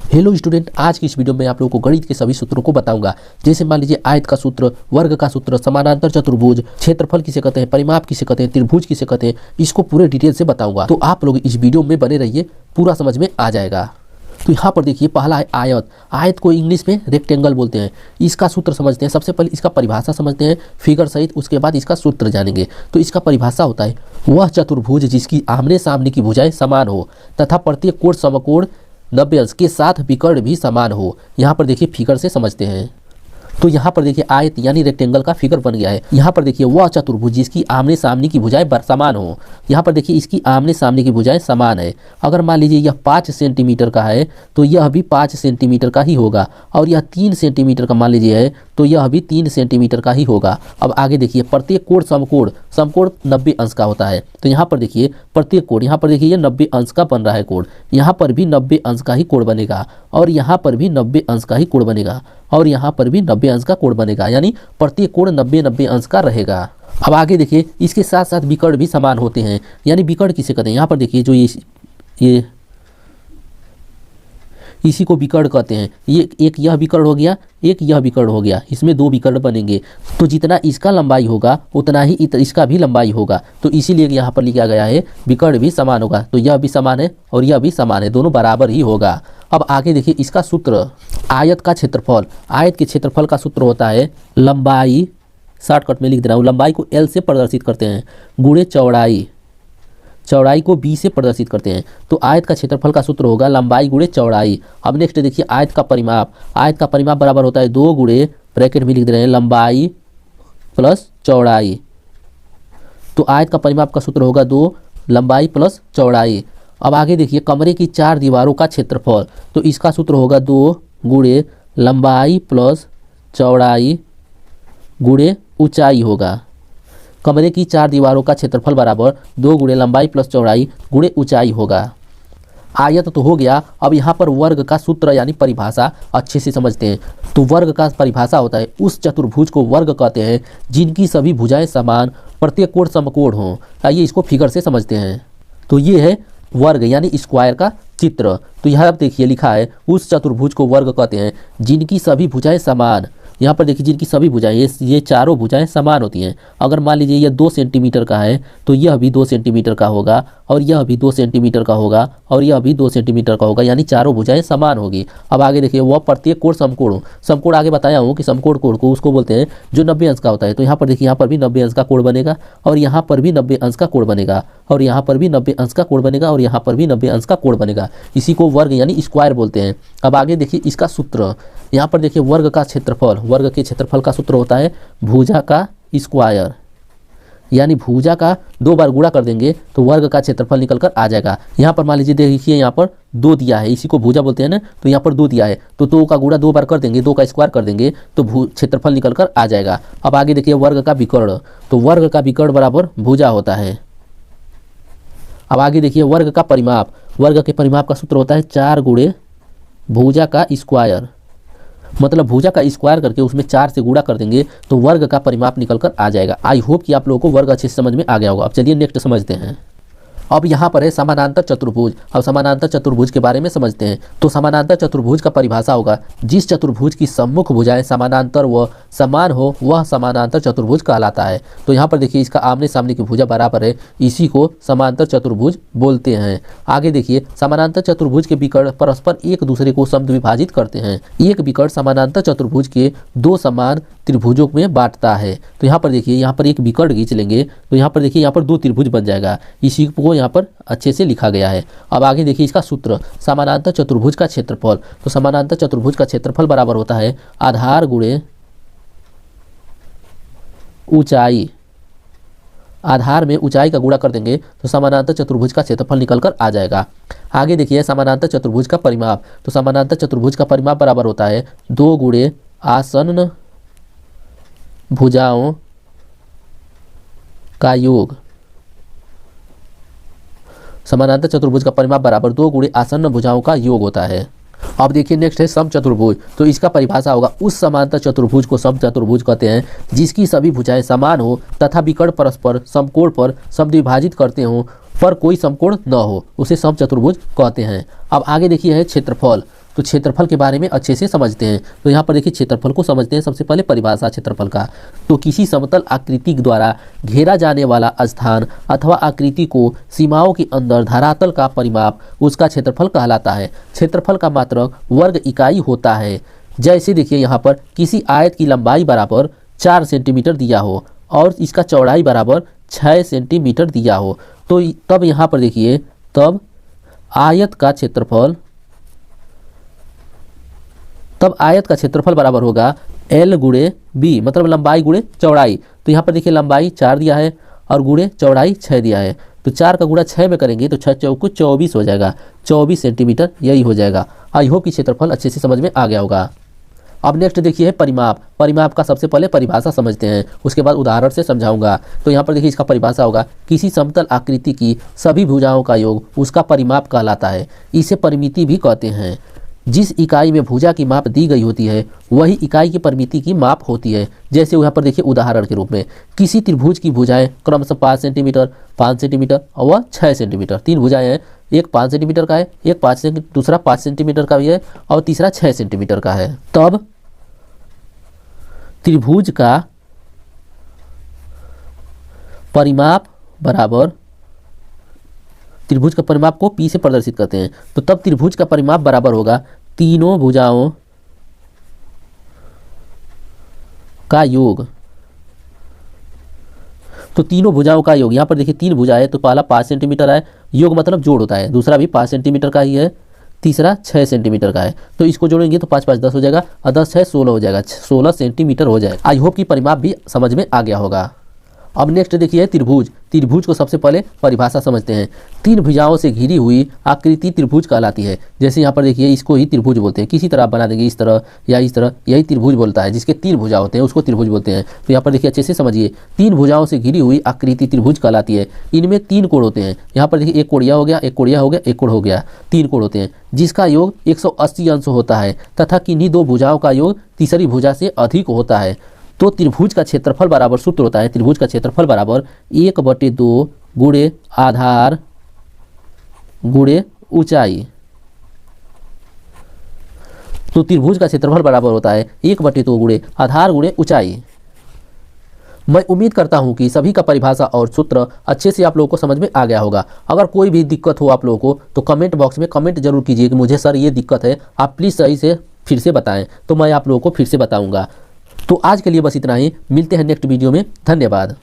Hello student, आज की इस वीडियो में आप लोगों को गणित के सभी सूत्रों को बताऊंगा। जैसे मान लीजिए आयत का सूत्र, वर्ग का सूत्र, समानांतर चतुर्भुज, क्षेत्रफल किसे कहते हैं, परिमाप किसे कहते हैं, त्रिभुज किसे कहते हैं, इसको पूरे डिटेल से बताऊंगा। तो आप लोग इस वीडियो में बने रहिए, पूरा समझ में आ जाएगा। तो यहाँ पर देखिए, पहला है आयत। आयत को इंग्लिश में रेक्टेंगल बोलते हैं। इसका सूत्र समझते हैं। सबसे पहले इसका परिभाषा समझते हैं फिगर सहित, उसके बाद इसका सूत्र जानेंगे। तो इसका परिभाषा होता है वह चतुर्भुज जिसकी आमने सामने की भुजाएं समान हो तथा प्रत्येक कोण समकोण 90 अंश के साथ विकर्ण भी समान हो। यहाँ पर देखिए फिगर से समझते हैं। तो यहाँ पर देखिए आयत यानी रेक्टेंगल का फिगर बन गया है। यहाँ पर देखिए वह चतुर्भुज जिसकी आमने सामने की भुजाएं समान हो। यहाँ पर देखिए इसकी आमने सामने की भुजाएं समान है। अगर मान लीजिए यह 5 सेंटीमीटर का है तो यह भी 5 सेंटीमीटर का ही होगा, और यह 3 सेंटीमीटर का मान लीजिए है तो यह भी 3 सेंटीमीटर का ही होगा। अब आगे देखिए प्रत्येक कोण समकोण 90 अंश का होता है। तो यहाँ पर देखिए प्रत्येक कोण, यहाँ पर देखिए ये 90 अंश का बन रहा है कोण। यहाँ पर भी 90 अंश का ही कोण बनेगा, और यहाँ पर भी 90 अंश का ही कोण बनेगा, और यहाँ पर भी 90 अंश का कोण बनेगा, यानी प्रत्येक कोण 90 अंश का रहेगा। अब आगे देखिए इसके साथ साथ विकर्ण भी समान होते हैं। यानी विकर्ण किसे कहते हैं, यहाँ पर देखिए जो ये इसी को विकर्ण कहते हैं। ये एक यह विकर्ण हो गया, एक यह विकर्ण हो गया, इसमें 2 विकर्ण बनेंगे। तो जितना इसका लंबाई होगा उतना ही इसका भी लंबाई होगा। तो इसीलिए यहाँ पर लिखा गया है विकर्ण भी समान होगा। तो यह भी समान है और यह भी समान है, दोनों बराबर ही होगा। अब आगे देखिए इसका सूत्र, आयत का क्षेत्रफल। आयत के क्षेत्रफल का सूत्र होता है लंबाई, शॉर्टकट में लिख दे रहा हूँ, लंबाई को L से प्रदर्शित करते हैं गुणे चौड़ाई, चौड़ाई को B से प्रदर्शित करते हैं। तो आयत का क्षेत्रफल का सूत्र होगा लंबाई गुणे चौड़ाई। अब नेक्स्ट देखिए आयत का परिमाप। आयत का परिमाप बराबर होता है 2 गुणे, ब्रैकेट में लिख दे रहे हैं, लंबाई प्लस चौड़ाई। तो आयत का परिमाप का सूत्र होगा 2 लंबाई प्लस चौड़ाई। अब आगे देखिए कमरे की 4 दीवारों का क्षेत्रफल। तो इसका सूत्र होगा 2 गुणे लंबाई प्लस चौड़ाई गुणे ऊंचाई होगा। कमरे की 4 दीवारों का क्षेत्रफल बराबर 2 गुणे लंबाई प्लस चौड़ाई गुणे ऊंचाई होगा। आयत तो हो गया। अब यहाँ पर वर्ग का सूत्र यानी परिभाषा अच्छे से समझते हैं। तो वर्ग का परिभाषा होता है उस चतुर्भुज को वर्ग कहते हैं जिनकी सभी भुजाएं समान, प्रत्येक कोण समकोण हो। आइए इसको फिगर से समझते हैं। तो ये है वर्ग यानी स्क्वायर का चित्र। तो यहाँ देखिए लिखा है उस चतुर्भुज को वर्ग कहते हैं जिनकी सभी भुजाएं समान। यहाँ पर देखिए जिनकी सभी भुजाएं, ये चारों भुजाएं समान होती हैं। अगर मान लीजिए यह 2 सेंटीमीटर का है तो यह भी 2 सेंटीमीटर का होगा, और यह भी 2 सेंटीमीटर का होगा, और यह भी 2 सेंटीमीटर का होगा, यानी चारों भुजाएं समान होगी। अब आगे देखिए वह प्रत्येक कोण समकोण हो। समकोण आगे बताया हूँ कि समकोण कोण को उसको बोलते हैं जो 90 अंश का होता है। तो यहाँ पर देखिए यहाँ पर भी 90 अंश का कोण बनेगा, और यहाँ पर भी 90 अंश का कोण बनेगा, और यहाँ पर भी 90 अंश का कोण बनेगा, और यहाँ पर भी 90 अंश का कोण बनेगा। इसी को वर्ग यानी स्क्वायर बोलते हैं। अब आगे देखिए इसका सूत्र। यहाँ पर देखिए वर्ग का क्षेत्रफल, वर्ग के क्षेत्रफल का सूत्र होता है भुजा का स्क्वायर, यानी भुजा का 2 बार गुणा कर देंगे तो वर्ग का क्षेत्रफल निकल कर आ जाएगा। यहाँ पर मान लीजिए देखिए यहाँ पर 2 दिया है, इसी को भुजा बोलते हैं ना। तो यहाँ पर 2 दिया है तो 2 का गुणा 2 बार कर देंगे, 2 का स्क्वायर कर देंगे तो क्षेत्रफल निकल कर आ जाएगा। अब आगे देखिए वर्ग का विकर्ण। तो वर्ग का विकर्ण बराबर भुजा होता है। अब आगे देखिए वर्ग का परिमाप। वर्ग के परिमाप का सूत्र होता है 4 गुणे भुजा का स्क्वायर, मतलब भुजा का स्क्वायर करके उसमें 4 से गुणा कर देंगे तो वर्ग का परिमाप निकल कर आ जाएगा। आई होप कि आप लोगों को वर्ग अच्छे से समझ में आ गया होगा। अब चलिए नेक्स्ट समझते हैं। अब यहाँ पर है समानांतर चतुर्भुज। अब समानांतर चतुर्भुज के बारे में समझते हैं। तो समानांतर चतुर्भुज का परिभाषा होगा जिस चतुर्भुज की सम्मुख भुजाएं समानांतर व समान हो वह समानांतर चतुर्भुज कहलाता है। तो यहाँ पर देखिए इसका आमने सामने की भुजा बराबर है, इसी को समांतर चतुर्भुज बोलते हैं। आगे देखिए समानांतर चतुर्भुज के विकर्ण परस्पर एक दूसरे को समद्विभाजित करते हैं। एक विकर्ण समानांतर चतुर्भुज के 2 समान त्रिभुजों में बांटता है। तो यहाँ पर देखिए यहाँ पर एक विकर्ण खींच लेंगे तो यहाँ पर देखिए यहाँ पर 2 त्रिभुज बन जाएगा। इसी को यहाँ पर अच्छे से लिखा गया है। अब आगे देखिए इसका सूत्र, समानांतर चतुर्भुज का क्षेत्रफल। तो समानांतर चतुर्भुज का क्षेत्रफल बराबर होता है आधार गुणे ऊंचाई। आधार में ऊंचाई का गुणा कर देंगे तो समानांतर चतुर्भुज का क्षेत्रफल निकल कर आ जाएगा। आगे देखिए समानांतर चतुर्भुज का परिमाप। तो समानांतर चतुर्भुज का परिमाप बराबर होता है 2 गुणे आसन्न भुजाओं का योग। समानांतर चतुर्भुज का परिमाप बराबर 2 गुणे आसन्न भुजाओं का योग होता है। अब देखिए नेक्स्ट है समचतुर्भुज। तो इसका परिभाषा होगा उस समांतर चतुर्भुज को समचतुर्भुज कहते हैं जिसकी सभी भुजाएं समान हो तथा विकर्ण परस्पर समकोण पर समद्विभाजित करते हो पर कोई समकोण न हो, उसे समचतुर्भुज कहते हैं। अब आगे देखिए है क्षेत्रफल। तो क्षेत्रफल के बारे में अच्छे से समझते हैं। तो यहाँ पर देखिए क्षेत्रफल को समझते हैं। सबसे पहले परिभाषा क्षेत्रफल का, तो किसी समतल आकृति द्वारा घेरा जाने वाला स्थान अथवा आकृति को सीमाओं के अंदर धरातल का परिमाप उसका क्षेत्रफल कहलाता है। क्षेत्रफल का मात्रक वर्ग इकाई होता है। जैसे देखिए यहाँ पर किसी आयत की लंबाई बराबर 4 सेंटीमीटर दिया हो और इसका चौड़ाई बराबर 6 सेंटीमीटर दिया हो, तो तब यहाँ पर देखिए तब आयत का क्षेत्रफल बराबर होगा L गुणे B, मतलब लंबाई गुणे चौड़ाई। तो यहाँ पर देखिए लंबाई 4 दिया है और गुणे चौड़ाई 6 दिया है, तो 4 का गुणा 6 में करेंगे तो 6 चौको 24 हो जाएगा, 24 सेंटीमीटर यही हो जाएगा। आई होप कि क्षेत्रफल अच्छे से समझ में आ गया होगा। अब नेक्स्ट देखिए है परिमाप। परिमाप का सबसे पहले परिभाषा समझते हैं, उसके बाद उदाहरण से समझाऊंगा। तो यहाँ पर देखिए इसका परिभाषा होगा किसी समतल आकृति की सभी भुजाओं का योग उसका परिमाप कहलाता है। इसे परिमिति भी कहते हैं। जिस इकाई में भुजा की माप दी गई होती है वही इकाई की परिमिति की माप होती है। जैसे यहाँ पर देखिए उदाहरण के रूप में किसी त्रिभुज की भुजाएं क्रमशः 5 सेंटीमीटर, 5 सेंटीमीटर और 6 सेंटीमीटर। 3 भुजाएं हैं, एक 5 सेंटीमीटर का है, एक दूसरा 5 सेंटीमीटर का भी है और तीसरा 6 सेंटीमीटर का है। तब त्रिभुज का परिमाप बराबर, त्रिभुज का परिमाप को P से प्रदर्शित करते हैं, तो तब त्रिभुज का परिमाप बराबर होगा तीनों भुजाओं का योग। तो तीनों भुजाओं का योग, यहाँ पर देखिए 3 भुजा है तो पहला 5 सेंटीमीटर है, योग मतलब जोड़ होता है, दूसरा भी 5 सेंटीमीटर का ही है, तीसरा 6 सेंटीमीटर का है। तो इसको जोड़ेंगे तो 5 5 10 हो जाएगा और 10 6 16 हो जाएगा, 16 सेंटीमीटर हो जाएगा। आई होप कि परिमाप भी समझ में आ गया होगा। अब नेक्स्ट देखिए त्रिभुज। त्रिभुज को सबसे पहले परिभाषा समझते हैं। 3 भुजाओं से घिरी हुई आकृति त्रिभुज कहलाती है। जैसे यहाँ पर देखिए इसको ही त्रिभुज बोलते हैं, किसी तरह आप बना देंगे इस तरह या इस तरह, यही त्रिभुज बोलता है। जिसके 3 भुजा होते हैं उसको त्रिभुज बोलते हैं। तो यहाँ पर देखिए अच्छे से समझिए, 3 भुजाओं से घिरी हुई आकृति त्रिभुज कहलाती है। इनमें 3 कोण होते हैं। यहाँ पर देखिए एक कोणिया हो गया, एक कोणिया हो गया, एक कोण हो गया, 3 कोण होते हैं जिसका योग 180 अंश होता है तथा किन्हीं 2 भुजाओं का योग तीसरी भुजा से अधिक होता है। तो त्रिभुज का क्षेत्रफल बराबर सूत्र होता है, त्रिभुज का क्षेत्रफल बराबर 1/2 गुणे आधार गुणे ऊंचाई। तो त्रिभुज का क्षेत्रफल बराबर होता है 1/2 गुणे आधार गुणे ऊंचाई। मैं उम्मीद करता हूं कि सभी का परिभाषा और सूत्र अच्छे से आप लोगों को समझ में आ गया होगा। अगर कोई भी दिक्कत हो आप लोगों को तो कमेंट बॉक्स में कमेंट जरूर कीजिए कि मुझे सर ये दिक्कत है, आप प्लीज़ सही से फिर से बताएं, तो मैं आप लोगों को फिर से बताऊंगा। तो आज के लिए बस इतना ही, मिलते हैं नेक्स्ट वीडियो में। धन्यवाद।